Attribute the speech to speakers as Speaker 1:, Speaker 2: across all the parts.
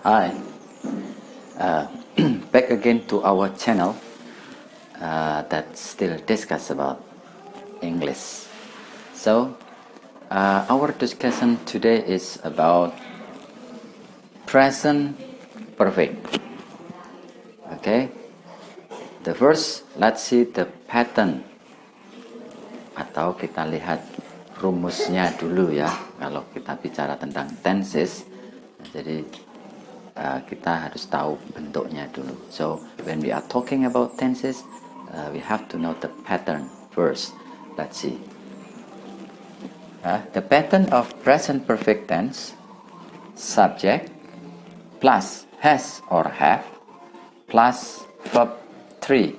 Speaker 1: Hi, back again to our channel that still discuss about English. So, our discussion today is about present perfect. Okay, the first, let's see the pattern, atau kita lihat rumusnya dulu ya. Kalau kita bicara tentang tenses, jadi kita harus tahu bentuknya dulu. So when we are talking about tenses, we have to know the pattern first. Let's see. The pattern of present perfect tense: subject plus has or have plus verb 3.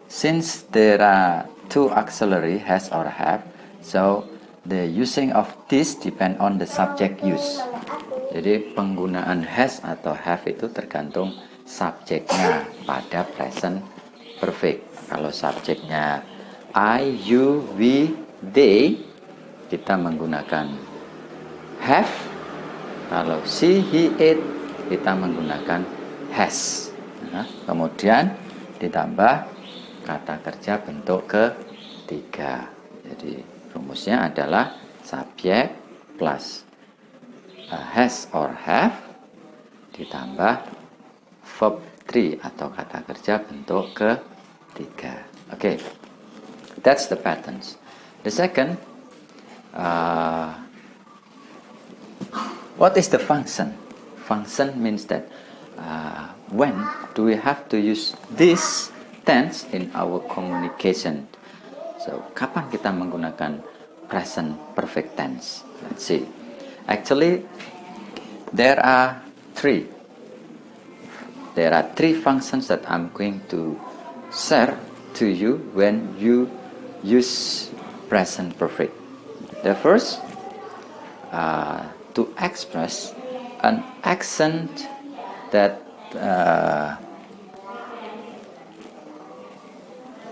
Speaker 1: Since there are two auxiliary has or have, so the using of this depend on the subject use. Jadi penggunaan has atau have itu tergantung subjeknya pada present perfect. Kalau subjeknya I, you, we, they, kita menggunakan have. Kalau she, he, it, kita menggunakan has. Kemudian ditambah kata kerja bentuk ketiga. Jadi rumusnya adalah subjek plus has or have ditambah verb 3 atau kata kerja bentuk ketiga. Okay, that's the patterns. The second, what is the function? Function means that when do we have to use this tense in our communication? So, kapan kita menggunakan present perfect tense? Let's see. Actually, there are three. There are three functions that I'm going to share to you when you use present perfect. The first, to express an accent that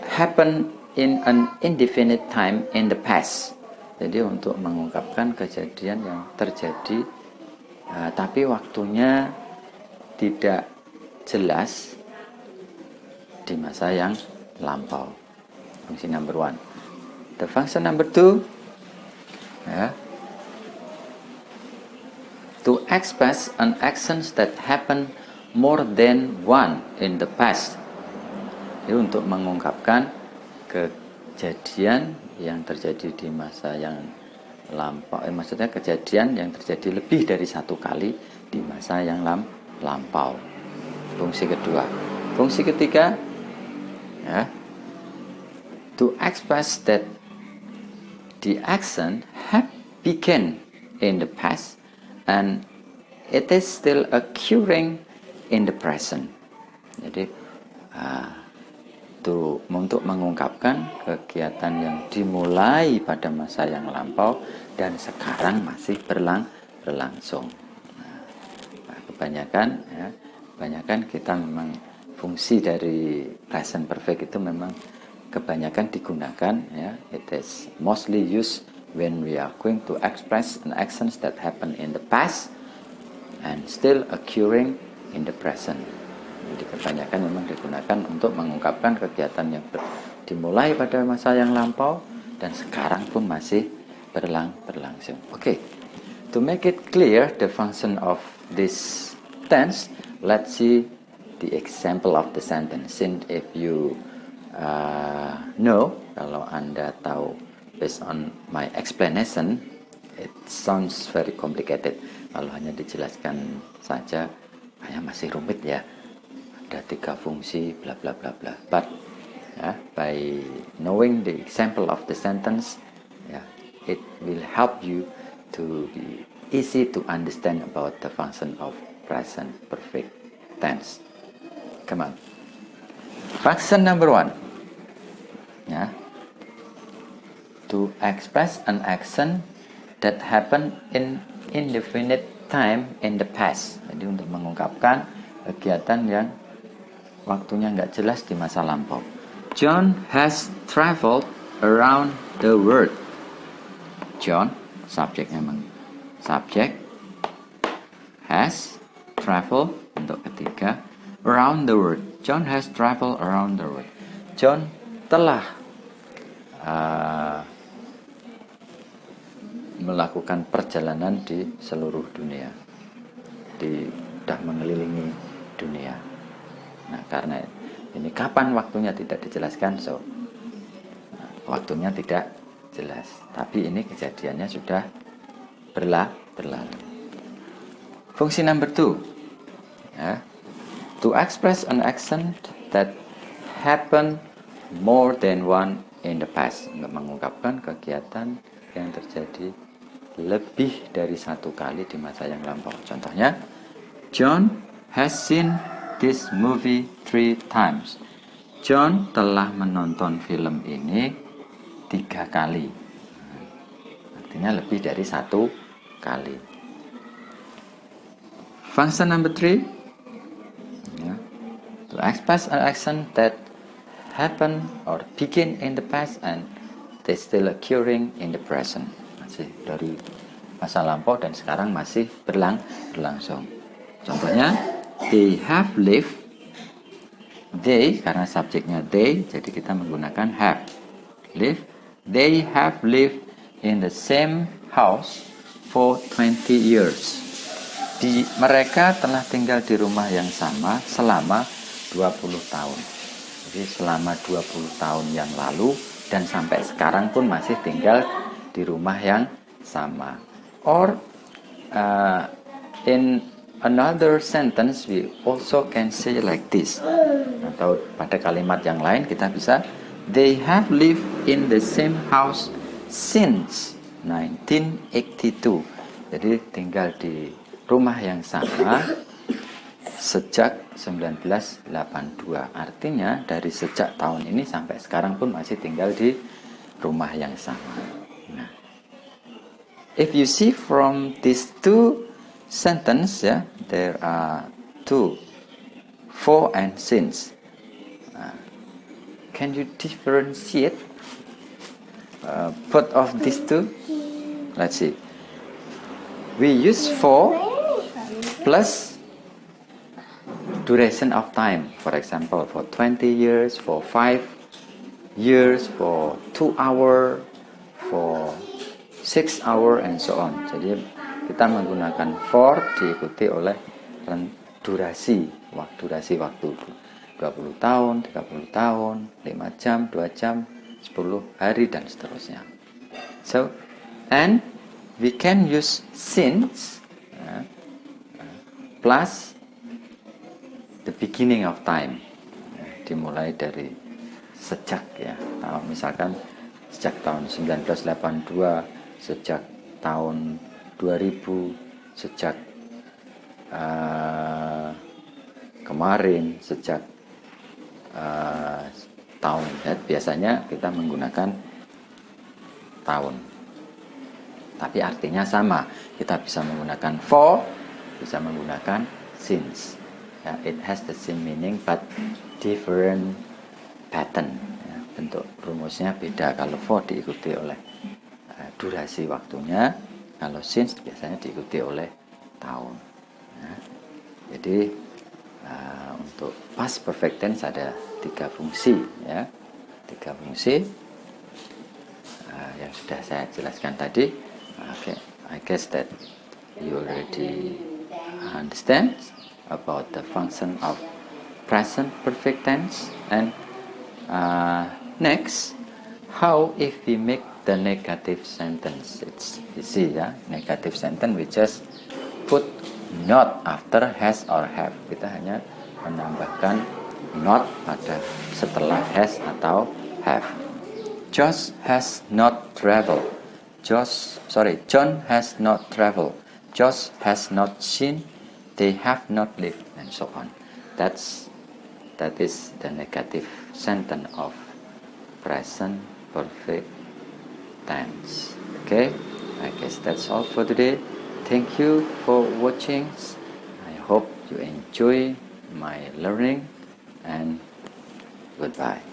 Speaker 1: happen in an indefinite time in the past. Jadi untuk mengungkapkan kejadian yang terjadi tapi waktunya tidak jelas di masa yang lampau. Fungsi number one. The function number two, to express an actions that happen more than one in the past. Jadi untuk mengungkapkan kejadian yang terjadi di masa yang lampau, maksudnya kejadian yang terjadi lebih dari satu kali di masa yang lampau. Fungsi kedua. Fungsi ketiga, to express that the action have begun in the past and it is still occurring in the present. Jadi untuk mengungkapkan kegiatan yang dimulai pada masa yang lampau dan sekarang masih berlangsung. Kebanyakan kita memang fungsi dari present perfect itu memang kebanyakan digunakan, it is mostly used when we are going to express an actions that happen in the past and still occurring in the present. Jadi kebanyakan memang digunakan untuk mengungkapkan kegiatan yang dimulai pada masa yang lampau dan sekarang pun masih berlangsung. Okay, to make it clear the function of this tense, let's see the example of the sentence. Since if you know, kalau Anda tahu based on my explanation, it sounds very complicated. Kalau hanya dijelaskan saja, kayak masih rumit ya. Ada 3 fungsi, bla bla bla bla. But by knowing the example of the sentence, it will help you to be easy to understand about the function of present perfect tense. Come on. Function number one, to express an action that happened in indefinite time in the past. Jadi untuk mengungkapkan kegiatan yang waktunya nggak jelas di masa lampau. John has traveled around the world. John, subjek memang. Subjek has traveled untuk ketiga around the world. John has traveled around the world. John telah melakukan perjalanan di seluruh dunia, sudah mengelilingi dunia. Nah, karena ini kapan waktunya tidak dijelaskan, so waktunya tidak jelas. Tapi ini kejadiannya sudah berlalu. Fungsi number 2, ya, to express an action that happened more than one in the past, untuk mengungkapkan kegiatan yang terjadi lebih dari satu kali di masa yang lampau. Contohnya, John has seen this movie 3 times. John telah menonton film ini 3 kali. Artinya lebih dari 1 kali. Function number 3, ya, to express an action that happened or begin in the past and they still occurring in the present. Masih dari masa lampau dan sekarang masih berlangsung. Contohnya, they have lived. They, karena subjeknya they, jadi kita menggunakan have. Live. They have lived in the same house for 20 years. Mereka telah tinggal di rumah yang sama selama 20 tahun. Jadi selama 20 tahun yang lalu dan sampai sekarang pun masih tinggal di rumah yang sama. Or in another sentence we also can say like this. Atau pada kalimat yang lain kita bisa, they have lived in the same house since 1982. Jadi tinggal di rumah yang sama sejak 1982. Artinya dari sejak tahun ini sampai sekarang pun masih tinggal di rumah yang sama. Nah, if you see from these 2 sentences, ya, there are 2, for and since. Can you differentiate both of these 2? Let's see. We use for plus duration of time. For example, for 20 years, for 5 years, for 2 hours, for 6 hours, and so on. Jadi kita menggunakan for diikuti oleh durasi waktu. 20 tahun, 30 tahun, 5 jam, 2 jam, 10 hari, dan seterusnya. So, and we can use since plus the beginning of time. Dimulai dari sejak, ya. Kalau misalkan sejak tahun 1982, sejak tahun 2000, sejak kemarin, sejak tahun, ya, biasanya kita menggunakan tahun, tapi artinya sama. Kita bisa menggunakan for, bisa menggunakan since, ya, it has the same meaning but different pattern, ya. Bentuk rumusnya beda. Kalau for diikuti oleh durasi waktunya, kalau since biasanya diikuti oleh tahun, ya. Jadi untuk past perfect tense ada 3 fungsi, ya, 3 fungsi yang sudah saya jelaskan tadi. Okay, I guess that you already understand about the function of present perfect tense. And next, how if we make the negative sentence? It's easy, ya. Negative sentence we just put not after has or have. Kita hanya menambahkan not pada setelah has atau have. John has not traveled. John has not traveled. Josh has not seen. They have not lived, and so on. That is the negative sentence of present perfect tense. Okay, I guess that's all for today. Thank you for watching. I hope you enjoy my learning, and goodbye.